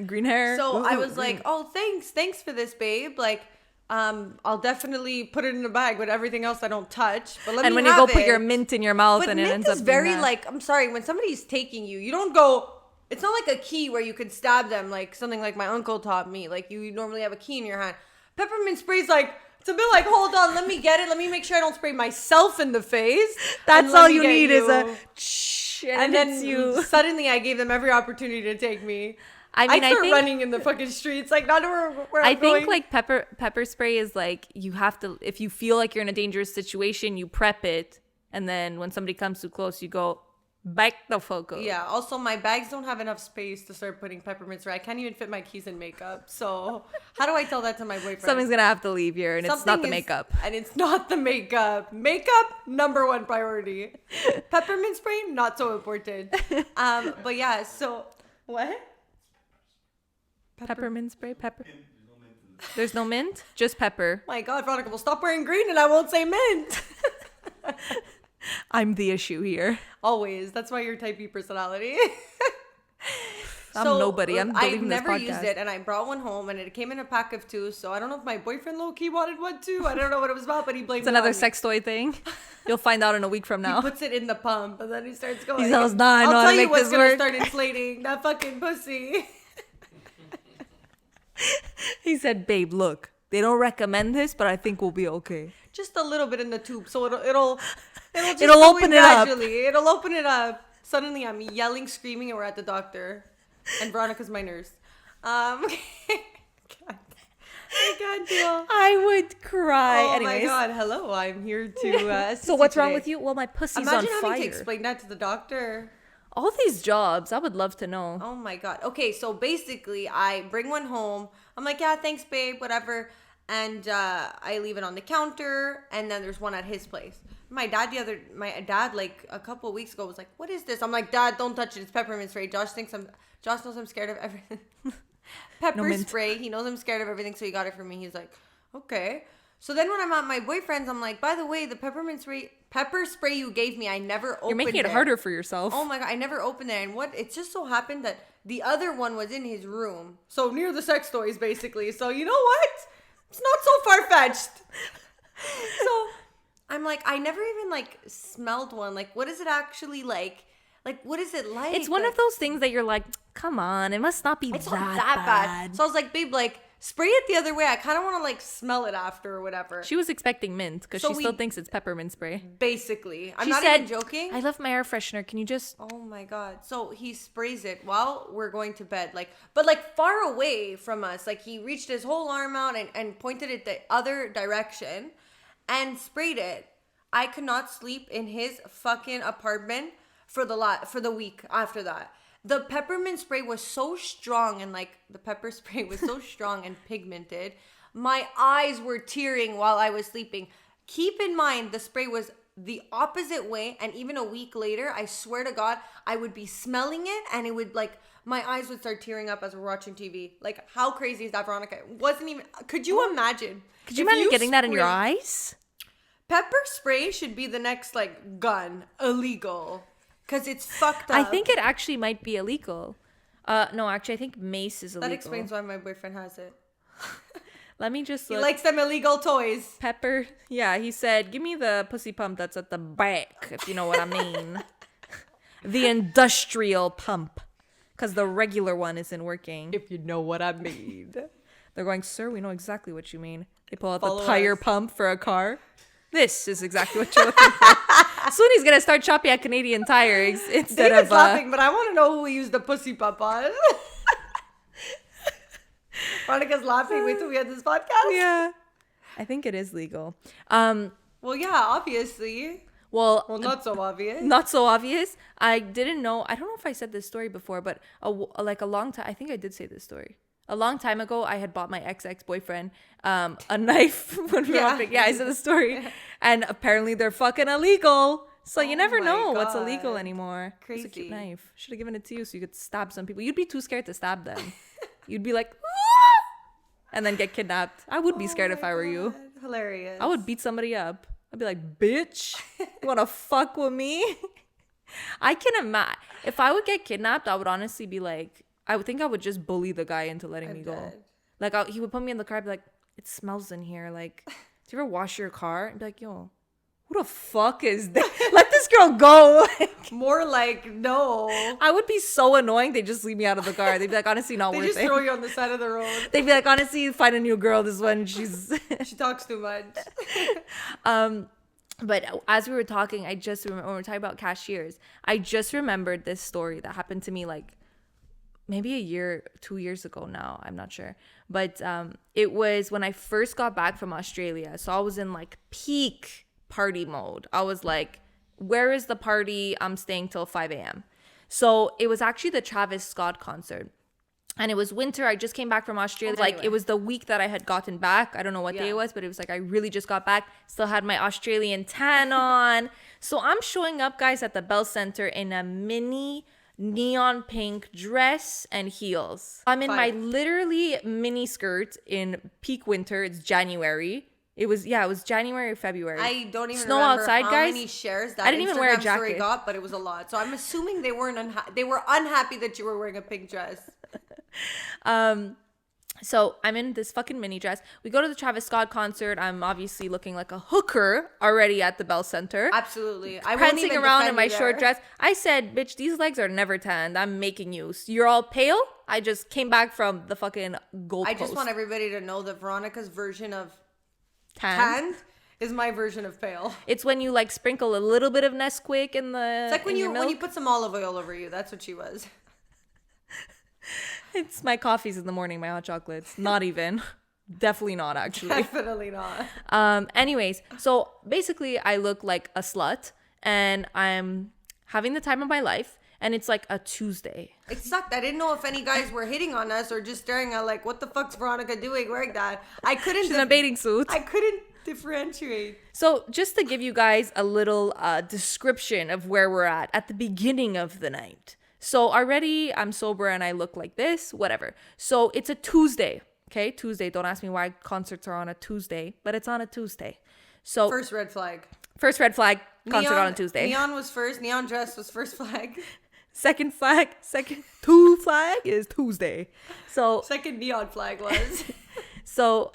green hair. So I was like, oh, thanks for this, babe. Like, I'll definitely put it in a bag, but everything else I don't touch. But let me when you go put your mint in your mouth, and it ends up very like, I'm sorry, when somebody's taking you, you don't go. It's not like a key where you could stab them, like something like my uncle taught me. Like you normally have a key in your hand. Peppermint spray's like, it's a bit like, hold on, let me get it. Let me make sure I don't spray myself in the face. That's all you need is a shh, and then you. Suddenly I gave them every opportunity to take me. I think running in the fucking streets, like not where I'm going. I think like pepper spray is like, you have to, if you feel like you're in a dangerous situation, you prep it, and then when somebody comes too close, you go back the fuck up. Yeah. Also, my bags don't have enough space to start putting peppermint spray. I can't even fit my keys and makeup. So how do I tell that to my boyfriend? Something's gonna have to leave here, and it's not the makeup. And it's not the makeup. Makeup, number 1 priority. Peppermint spray, not so important. But yeah. So what? Peppermint spray, pepper. There's no mint, just pepper. My God, Veronica, will stop wearing green and I won't say mint. I'm the issue here. Always. That's why you're type B personality. I'm nobody. I'm I've deleting this never used podcast. it, and I brought one home, and it came in a pack of 2. So I don't know if my boyfriend low-key wanted one too. I don't know what it was about, but he blamed It's it another on me. sex toy thing. You'll find out in a week from He now. puts it in the pump, and then he starts going. He tells, nah, I know how to make what's this gonna work. start inflating that fucking pussy. He said, babe, look, they don't recommend this, but I think we'll be okay. Just a little bit in the tube, so it'll just It'll go open in it up. gradually. It'll open it up. Suddenly, I'm yelling, screaming, and we're at the doctor, and Veronica's my nurse. God. I can't deal. I would cry. Oh Anyways. my god! Hello, I'm here to. Assist So what's wrong today. with you? Well, my pussy's Imagine on having fire. to explain that to the doctor. All these jobs, I would love to know. Oh my god. Okay, so basically, I bring one home. I'm like, yeah, thanks, babe, whatever. And I leave it on the counter, and then there's one at his place. My dad like a couple of weeks ago was like, "What is this?" I'm like, "Dad, don't touch it. It's peppermint spray." Josh knows I'm scared of everything. Pepper mint. spray. He knows I'm scared of everything, so he got it for me. He's like, "Okay." So then when I'm at my boyfriend's, I'm like, "By the way, the pepper spray you gave me, I never opened it." You're making it harder for yourself. Oh my god, I never opened it. And it just so happened that the other one was in his room. So near the sex toys, basically. So you know what? It's not so far-fetched. So I'm like, I never even like smelled one. Like, what is it actually like? Like, what is it like? It's one of those things that you're like, come on, it must not be It's that, not that bad. bad. So I was like, babe, like, spray it the other way. I kind of want to like smell it after or whatever. She was expecting mint because So she still we- thinks it's peppermint spray. Basically. I'm She not said, even joking. I love my air freshener. Can you just... Oh my god. So he sprays it while we're going to bed. But far away from us. Like he reached his whole arm out and pointed it the other direction and sprayed it. I could not sleep in his fucking apartment for the week after that. The peppermint spray was so strong and pigmented. My eyes were tearing while I was sleeping. Keep in mind, the spray was the opposite way, and even a week later, I swear to God, I would be smelling it, and it would my eyes would start tearing up as we're watching TV. Like, how crazy is that, Veronica? It wasn't even. Could you imagine? Could you if imagine getting that in your spray- eyes? Pepper spray should be the next gun illegal, because it's fucked up. I think it actually might be illegal. No, actually, I think mace is illegal. that explains why my boyfriend has it. Let me just He look. likes them illegal toys. Pepper. Yeah, he said, give me the pussy pump that's at the back, if you know what I mean. The industrial pump. Because the regular one isn't working. If you know what I mean. They're going, sir, we know exactly what you mean. They pull out Follow the tire us. pump for a car. This is exactly what you're looking for. Soon he's going to start shopping at Canadian Tire instead David's of... laughing, but I want to know who we used the pussy pump on. Veronica's laughing. Wait till we end this podcast. Yeah. I think it is legal. Well, yeah, obviously. Well, Not so obvious. not so obvious. I didn't know. I don't know if I said this story before, but a long time. I think I did say this story. A long time ago, I had bought my ex-boyfriend a knife. When we were on yeah, I said the story. And apparently they're fucking illegal. So you never my know what's illegal God. anymore. It's a cute Crazy. knife. Should have given it to you so you could stab some people. You'd be too scared to stab them. You'd be like, "Ah!" and then get kidnapped. I would be scared if I were you. Hilarious. I would beat somebody up. I'd be like, bitch, you want to fuck with me? I can imagine. If I would get kidnapped, I would honestly be like, I would think I would just bully the guy into letting me go. dead. Like, he would put me in the car, I'd be like, it smells in here. Like, do you ever wash your car? I'd be like, yo, who the fuck is that? Let this girl go. Like, More like, no. I would be so annoying. They'd just leave me out of the car. They'd be like, honestly, not They worth just it. throw you on the side of the road. They'd be like, honestly, find a new girl. This one, she's... She talks too much. But as we were talking, I just remember when we were talking about cashiers, I just remembered this story that happened to me like maybe a year, 2 years ago now. I'm not sure. But it was when I first got back from Australia. So I was in like peak party mode. I was like, where is the party? I'm staying till 5 a.m. So it was actually the Travis Scott concert. And it was winter. I just came back from Australia. Like, anyway. it was the week that I had gotten back. I don't know what day Yeah. it was, but it was like I really just got back. Still had my Australian tan on. So I'm showing up, guys, at the Bell Center in a mini neon pink dress and heels. I'm in my Fire. literally mini skirt in peak winter. It's January. It was January or February. I don't even Snow remember outside, how guys. many shares that I didn't even wear a Instagram story jacket. got, but it was a lot. So I'm assuming they were unhappy that you were wearing a pink dress. So I'm in this fucking mini dress. We go to the Travis Scott concert. I'm obviously looking like a hooker already at the Bell Center. Absolutely. I won't Prancing even around defend in my you there. short dress. I said, bitch, these legs are never tanned. I'm making use. You're all pale. I just came back from the fucking Gold I Coast. just want everybody to know that Veronica's version of Tan. tanned is my version of pale. It's when you like sprinkle a little bit of Nesquik in the. It's like when in your you milk. put some olive oil over you. That's what she was. It's my coffees in the morning, my hot chocolates. Not even. Definitely not, actually. Definitely not. Anyways, so basically I look like a slut and I'm having the time of my life and it's like a Tuesday. It sucked. I didn't know if any guys were hitting on us or just staring at like, what the fuck's Veronica doing wearing that? I couldn't. She's in a bathing suit. I couldn't differentiate. So just to give you guys a little description of where we're at the beginning of the night. So already I'm sober and I look like this, whatever. So it's a Tuesday. Okay, Tuesday. Don't ask me why concerts are on a Tuesday, but it's on a Tuesday. So First red flag. first red flag, concert on a Tuesday. Neon was first. Neon dress was first flag. Second flag is Tuesday. So Second neon flag was. So,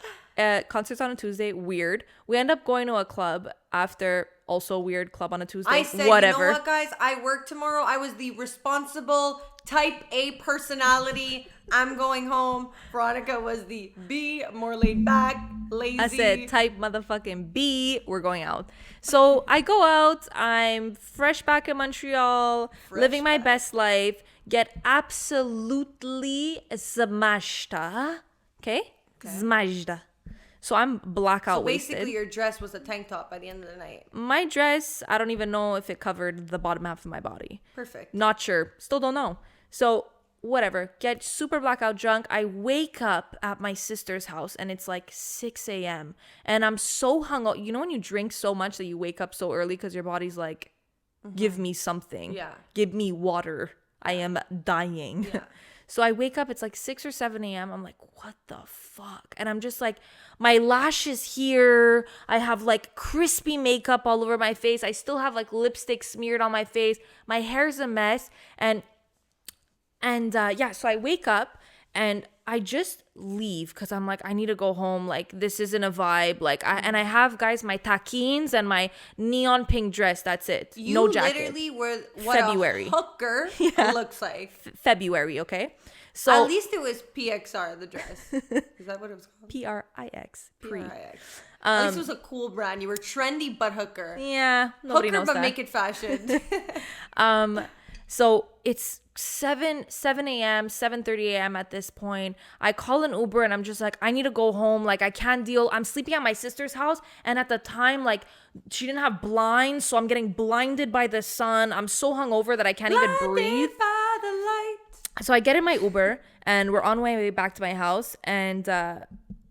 concerts on a Tuesday, weird. We end up going to a club after, also weird, club on a Tuesday. I said, whatever. you know what, guys? I work tomorrow. I was the responsible type A personality. I'm going home. Veronica was the B, more laid back, lazy. I said type motherfucking B. We're going out. So I go out. I'm fresh back in Montreal, living my best life. Get absolutely smashed. Okay? Smashed. So I'm blackout So basically, wasted. your dress was a tank top by the end of the night. My dress, I don't even know if it covered the bottom half of my body. Perfect. Not sure. Still don't know. So whatever. Get super blackout drunk. I wake up at my sister's house and it's like 6 a.m. And I'm so hungover. You know when you drink so much that you wake up so early because your body's like, give me something. Yeah. Give me water. I am dying. Yeah. So I wake up, it's like 6 or 7 a.m. I'm like, what the fuck? And I'm just like, my lashes here. I have like crispy makeup all over my face. I still have like lipstick smeared on my face. My hair's a mess. And so I wake up and I just leave because I'm like, I need to go home. Like, this isn't a vibe. Like, I have, guys, my taquines and my neon pink dress. That's it. No jacket. You literally were what February. a hooker looks like. February, okay? So At least it was PXR, the dress. Is that what it was called? PRIX. Pre. PRIX. At least it was a cool brand. You were trendy but hooker. Yeah, nobody Hooker knows but that. make it fashion. So it's 7 a.m., 7:30 a.m. at this point. I call an Uber and I'm just like, I need to go home. Like, I can't deal. I'm sleeping at my sister's house. And at the time, like, she didn't have blinds. So I'm getting blinded by the sun. I'm so hungover that I can't even breathe. By the light. So I get in my Uber and we're on my way back to my house. And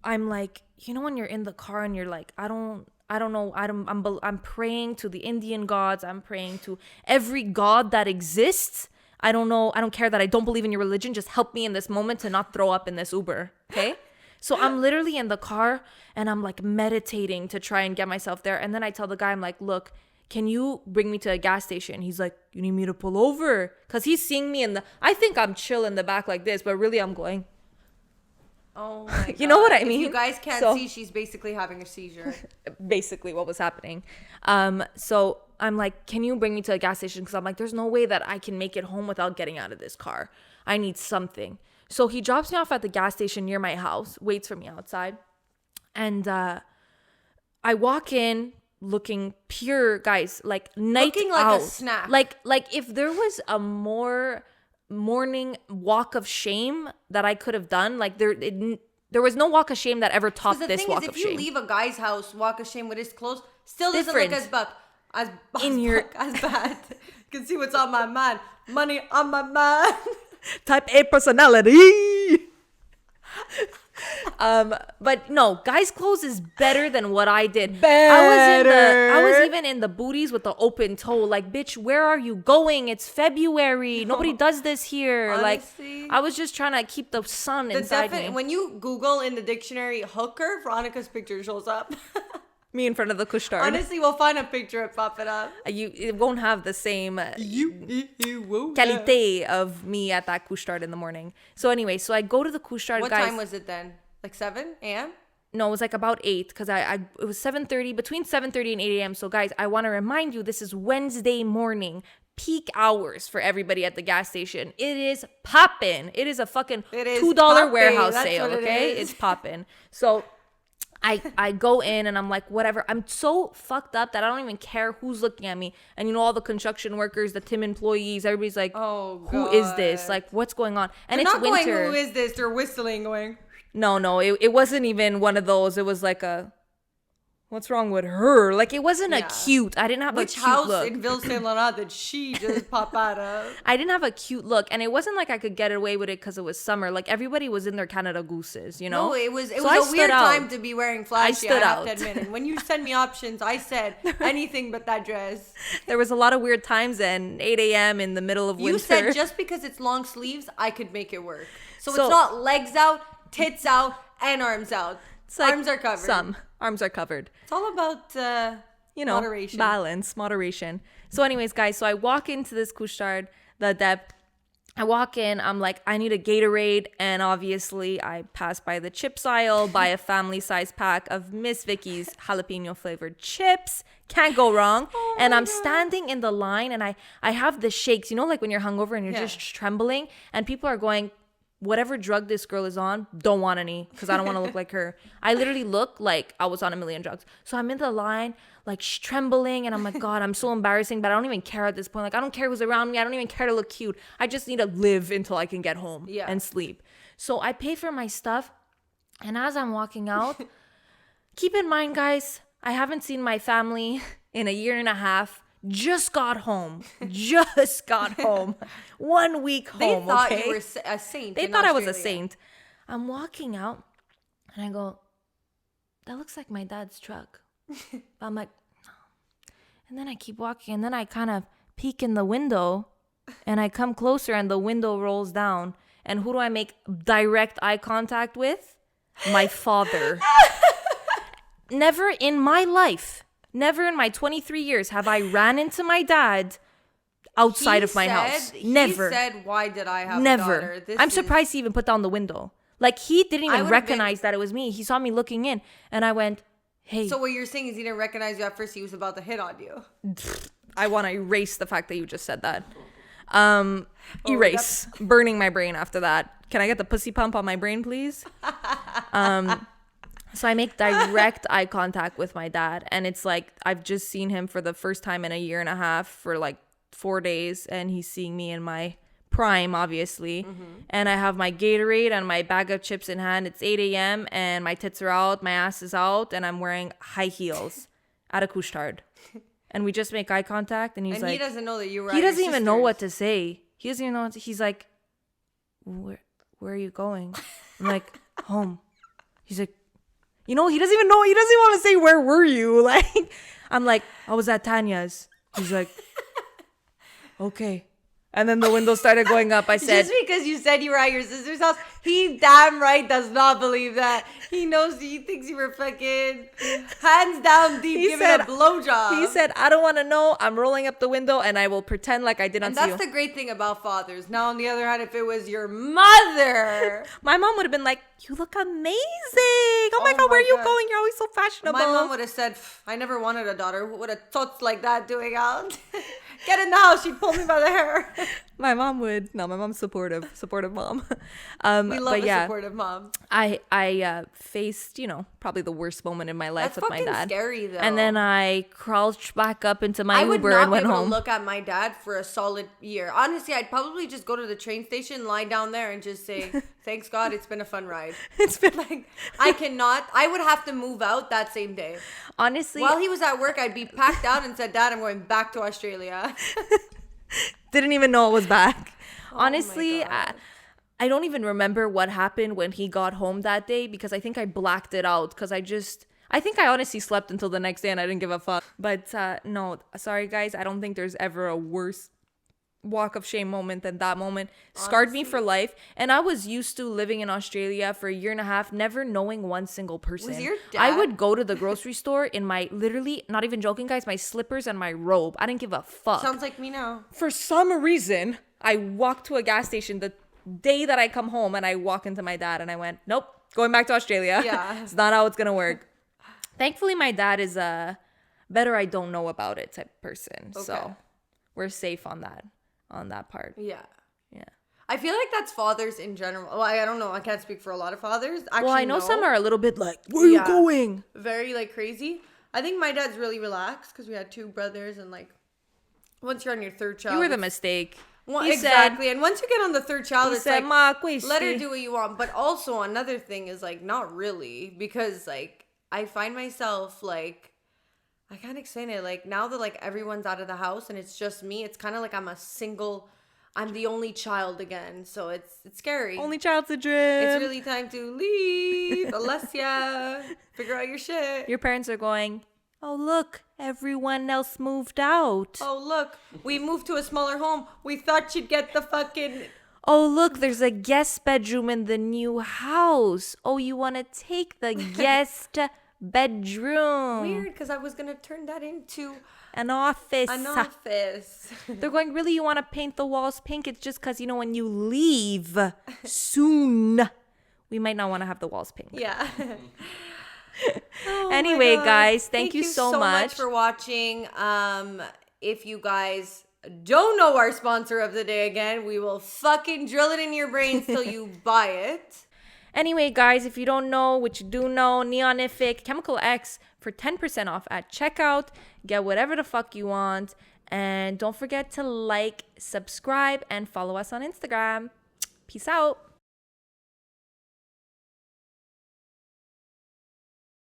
I'm like, you know, when you're in the car and you're like, I'm praying to the Indian gods. I'm praying to every god that exists. I don't know. I don't care that I don't believe in your religion. Just help me in this moment to not throw up in this Uber. Okay. So I'm literally in the car and I'm like meditating to try and get myself there. And then I tell the guy, I'm like, look, can you bring me to a gas station? He's like, you need me to pull over? Because he's seeing me I think I'm chill in the back like this, but really I'm going. Oh my God. You know what I mean? If you guys can't see, she's basically having a seizure. Basically what was happening. So I'm like, can you bring me to a gas station? Because I'm like, there's no way that I can make it home without getting out of this car. I need something. So he drops me off at the gas station near my house, waits for me outside. And I walk in looking pure, guys, like night Looking like out. a snack. Like if there was a more morning walk of shame that I could have done, like there was no walk of shame that ever topped The this thing walk is, of if shame. you leave a guy's house, walk of shame with his clothes, still doesn't Different. look as In bad. You can see what's on my mind. Money on my mind. Type A personality. But no, guys' clothes is better than what I did. Better. I was even in the booties with the open toe. Like, bitch, where are you going? It's February. Nobody does this here. Honestly, like, I was just trying to keep the sun inside me. When you Google in the dictionary hooker, Veronica's picture shows up. Me in front of the Couche-Tard. Honestly, we'll find a picture and pop it up. It won't have the same You won't. qualité of me at that Couche-Tard in the morning. So anyway, so I go to the Couche-Tard, What guys. time was it then? Like 7 a.m.? No, it was like about 8 because it was 7:30, between 7:30 and 8 a.m. So guys, I want to remind you, this is Wednesday morning, peak hours for everybody at the gas station. It is poppin'. It is a fucking $2 poppin'. warehouse That's sale, what it okay? is. It's poppin'. So I go in and I'm like, whatever. I'm so fucked up that I don't even care who's looking at me. And you know, all the construction workers, the Tim employees, everybody's like, Oh, God. who is this? Like, what's going on? And They're it's not winter. going, who is this? They're whistling, going. No, it wasn't even one of those. It was like what's wrong with her? Like, it wasn't a cute. I didn't have Which a cute house look. in Ville Saint Laurent did she just pop out of? I didn't have a cute look, and it wasn't like I could get away with it because it was summer. Like, everybody was in their Canada Gooses, you know? No, it was So I a stood weird out. time to be wearing flashy. I stood have to out. admit. And when you sent me options, I said anything but that dress. There was a lot of weird times, and 8 a.m. in the middle of winter. You said just because it's long sleeves, I could make it work. So So- it's not legs out, tits out, and arms out. It's like Arms are covered. Some arms are covered. It's all about moderation. Balance, moderation. So anyways, guys, so I walk into this Couche-Tard, the dep. I walk in, I'm like, I need a Gatorade, and obviously I pass by the chips aisle, buy a family size pack of Miss Vicky's jalapeno flavored chips. Can't go wrong. And I'm standing in the line, and I have the shakes, you know, like when you're hungover and you're just trembling, and people are going, whatever drug this girl is on, don't want any, because I don't want to look like her. I literally look like I was on a million drugs. So I'm in the line, like trembling, and I'm like, God, I'm so embarrassing, but I don't even care at this point. Like, I don't care who's around me. I don't even care to look cute. I just need to live until I can get home and sleep. So I pay for my stuff, and as I'm walking out, keep in mind, guys, I haven't seen my family in a year and a half. Just got home. 1 week home. They thought okay? you were a saint. They in thought I was a Australia. saint. I'm walking out, and I go, that looks like my dad's truck. But I'm like, no. And then I keep walking, and then I kind of peek in the window, and I come closer, and the window rolls down. And who do I make direct eye contact with? My father. Never in my life, never in my 23 years have I ran into my dad outside of my house. Never. He said, why did I have a Never. daughter? I'm surprised he even put down the window. Like, he didn't I even would've recognize that it was me. He saw me looking in, and I went, hey. So what you're saying is he didn't recognize you at first. He was about to hit on you. I want to erase the fact that you just said that. Erase. Burning my brain after that. Can I get the pussy pump on my brain, please? So I make direct eye contact with my dad, and it's like I've just seen him for the first time in a year and a half for like 4 days, and he's seeing me in my prime, obviously. And I have my Gatorade and my bag of chips in hand. It's 8 a.m. and my tits are out, my ass is out, and I'm wearing high heels at a Couche-Tard. And we just make eye contact, and he's like, he doesn't know that you were. he at your doesn't even know sister's. what to say. He doesn't even know what to, he's like, where are you going? I'm like, home. He's like, you know, he doesn't even know. He doesn't even want to say, where were you? Like, I'm like, I was at Tanya's. He's like, okay. And then the window started going up. I said, Just because you said you were at your sister's house, he damn right does not believe that. He knows he thinks you were fucking hands down deep He giving said- a blowjob. he said, I don't want to know. I'm rolling up the window, and I will pretend like I didn't and see that's you. the great thing about fathers. Now, on the other hand, if it was your mother, My mom would have been like, you look amazing. Oh my God, where are you God. going? You're always so fashionable. my mom would have said, "Pff, I never wanted a daughter. What a tots like that doing out? Get in the house. She'd pull me by the hair. My mom would. No, my mom's supportive mom. We love but a yeah, supportive mom. I faced, probably the worst moment in my life That's with my fucking dad. scary, though. And then I crouched back up into my I would Uber not and be went able home. to look at my dad for a solid year. Honestly, I'd probably just go to the train station, lie down there, and just say, "Thanks God, it's been a fun ride." It's been Like, I cannot. I would have to move out that same day. honestly, While he was at work, I'd be packed out and said, "Dad, I'm going back to Australia." didn't even know it was back. Oh my Honestly, God. I don't even remember what happened when he got home that day because I think I blacked it out because I think I honestly slept until the next day and I didn't give a fuck. But no, sorry guys, I don't think there's ever a worse walk of shame moment than that moment. Scarred me for life. And I was used to living in Australia for a year and a half, never knowing one single person. Was your dad? I would go to the grocery store in my, literally, not even joking guys, my slippers and my robe. I didn't give a fuck. Sounds like me now. For some reason, I walked to a gas station the day that I come home and I walk into my dad and I went, nope, going back to Australia. Yeah. It's not how it's gonna work. Thankfully, my dad is a better I don't know about it type person. Okay. So we're safe on that part. Yeah. Yeah. I feel like that's fathers in general. Well, I don't know. I can't speak for a lot of fathers. Actually, well, I know no. some are a little bit like, where are you going? Very like crazy. I think my dad's really relaxed because we had 2 brothers and like once you're on your 3rd child. You were the mistake. Well, He exactly. said, and once you get on the 3rd child, it's said, like, Ma, let her do what you want. But also another thing is like, not really. Because like, I find myself like, I can't explain it. Like now that like everyone's out of the house and it's just me, it's kind of like I'm the only child again. So it's scary. Only child syndrome. It's really time to leave. Alessia, figure out your shit. Your parents are going, oh, look, everyone else moved out. Oh, look, we moved to a smaller home. We thought you'd get the fucking... Oh, look, there's a guest bedroom in the new house. Oh, you want to take the guest bedroom. Weird, because I was going to turn that into... An office. They're going, really, you want to paint the walls pink? It's just because, when you leave soon, we might not want to have the walls pink. Yeah. Anyway, guys, thank you so much for watching. If you guys don't know our sponsor of the day again, we will fucking drill it in your brains till you buy it. Anyway, guys, if you don't know, which you do know, Neonific, Chemical X for 10% off at checkout. Get whatever the fuck you want. And don't forget to like, subscribe, and follow us on Instagram. Peace out.